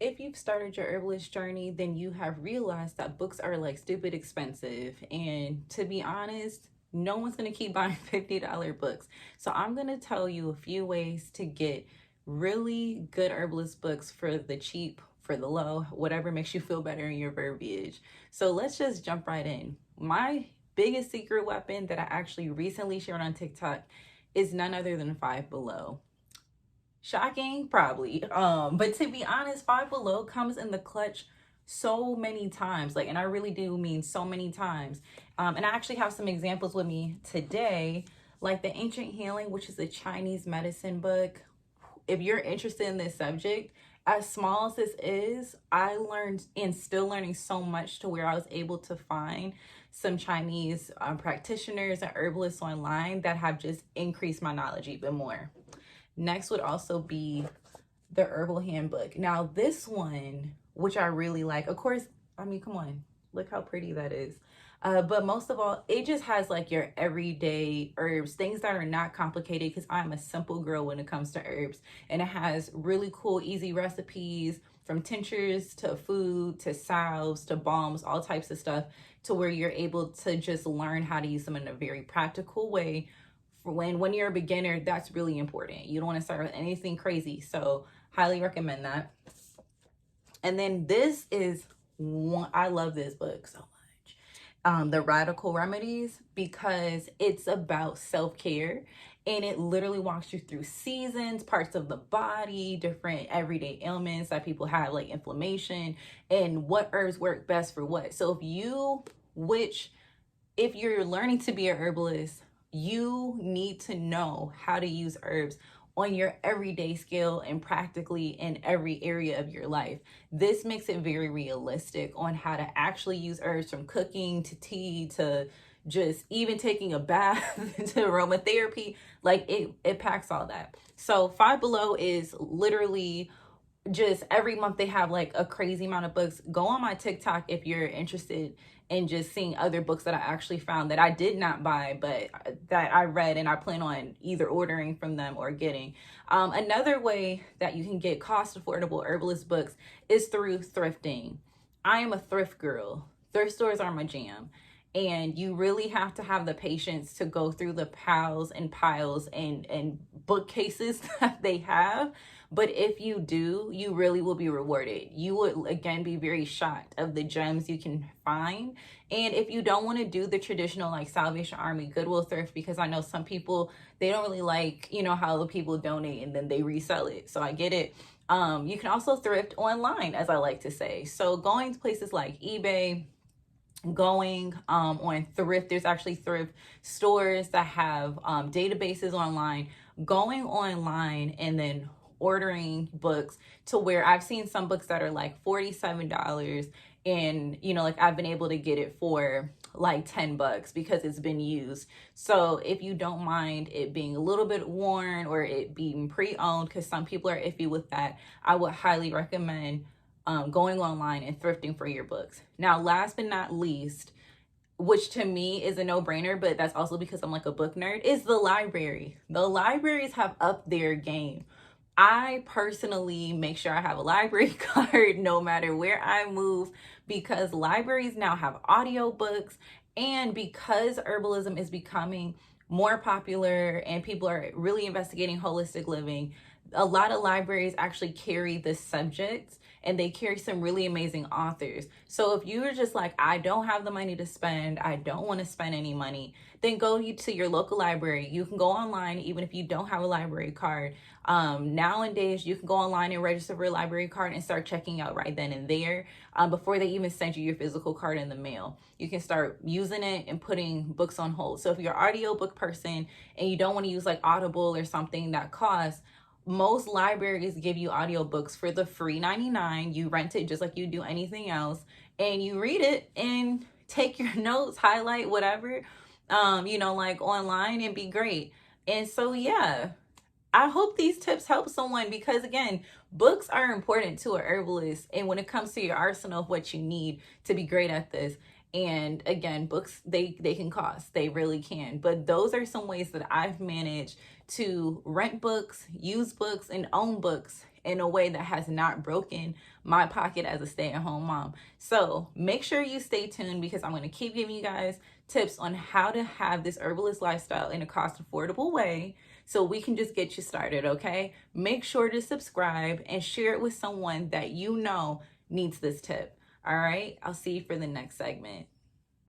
if you've started your herbalist journey, then you have realized that books are like stupid expensive. And to be honest, no one's going to keep buying $50 books. So I'm going to tell you a few ways to get really good herbalist books for the cheap, for the low, whatever makes you feel better in your verbiage. So let's just jump right in. My biggest secret weapon that I actually recently shared on TikTok is none other than Five Below. Shocking, probably. But to be honest, Five Below comes in the clutch so many times. Like, and I really do mean so many times. And I actually have some examples with me today, like the Ancient Healing, which is a Chinese medicine book. If you're interested in this subject, as small as this is, I learned and still learning so much to where I was able to find some Chinese practitioners and herbalists online that have just increased my knowledge even more. Next would also be the Herbal Handbook. Now, this one, which I really like, of course, I mean, come on, look how pretty that is. But most of all, it just has like your everyday herbs, things that are not complicated because I'm a simple girl when it comes to herbs. And it has really cool, easy recipes from tinctures to food to salves to balms, all types of stuff, to where you're able to just learn how to use them in a very practical way. For when you're a beginner, that's really important. You don't want to start with anything crazy. So highly recommend that. And then this is one, I love this book so much. The Radical Remedies, because it's about self-care and it literally walks you through seasons, parts of the body, different everyday ailments that people have, like inflammation, and what herbs work best for what. So if you're learning to be a herbalist, you need to know how to use herbs on your everyday scale and practically in every area of your life. This makes it very realistic on how to actually use herbs, from cooking to tea to just even taking a bath to aromatherapy. Like it packs all that. So Five Below is literally just every month they have like a crazy amount of books. Go on my TikTok if you're interested in just seeing other books that I actually found that I did not buy, but that I read and I plan on either ordering from them or getting. Another way that you can get cost affordable herbalist books is through thrifting. I am a thrift girl. Thrift stores are my jam. And you really have to have the patience to go through the piles and piles and bookcases that they have. But if you do, you really will be rewarded. You would, again, be very shocked of the gems you can find. And if you don't want to do the traditional like Salvation Army, Goodwill thrift, because I know some people, they don't really like, how the people donate and then they resell it. So I get it. You can also thrift online, as I like to say. So going to places like eBay, going on thrift, there's actually thrift stores that have databases online, going online and then ordering books, to where I've seen some books that are like $47, and like I've been able to get it for like $10 because it's been used. So if you don't mind it being a little bit worn or it being pre-owned, because some people are iffy with that, I would highly recommend going online and thrifting for your books. Now, last but not least, which to me is a no-brainer, but that's also because I'm like a book nerd, is the library. The libraries have upped their game. I personally make sure I have a library card no matter where I move, because libraries now have audiobooks, and because herbalism is becoming more popular and people are really investigating holistic living, a lot of libraries actually carry this subject, and they carry some really amazing authors. So if you're just like, I don't have the money to spend, I don't want to spend any money, then go to your local library. You can go online even if you don't have a library card. Nowadays, you can go online and register for a library card and start checking out right then and there, before they even send you your physical card in the mail. You can start using it and putting books on hold. So if you're an audiobook person and you don't want to use like Audible or something that costs, most libraries give you audiobooks for the free 99. You rent it just like you do anything else, and you read it and take your notes, highlight whatever, like online, and be great. And so, yeah, I hope these tips help someone, because again, books are important to a herbalist, and when it comes to your arsenal of what you need to be great at this. And again, books, they can cost, they really can, but those are some ways that I've managed to rent books, use books, and own books in a way that has not broken my pocket as a stay-at-home mom. So make sure you stay tuned, because I'm going to keep giving you guys tips on how to have this herbalist lifestyle in a cost affordable way, so we can just get you started. Okay, make sure to subscribe and share it with someone that you know needs this tip. All right, I'll see you for the next segment.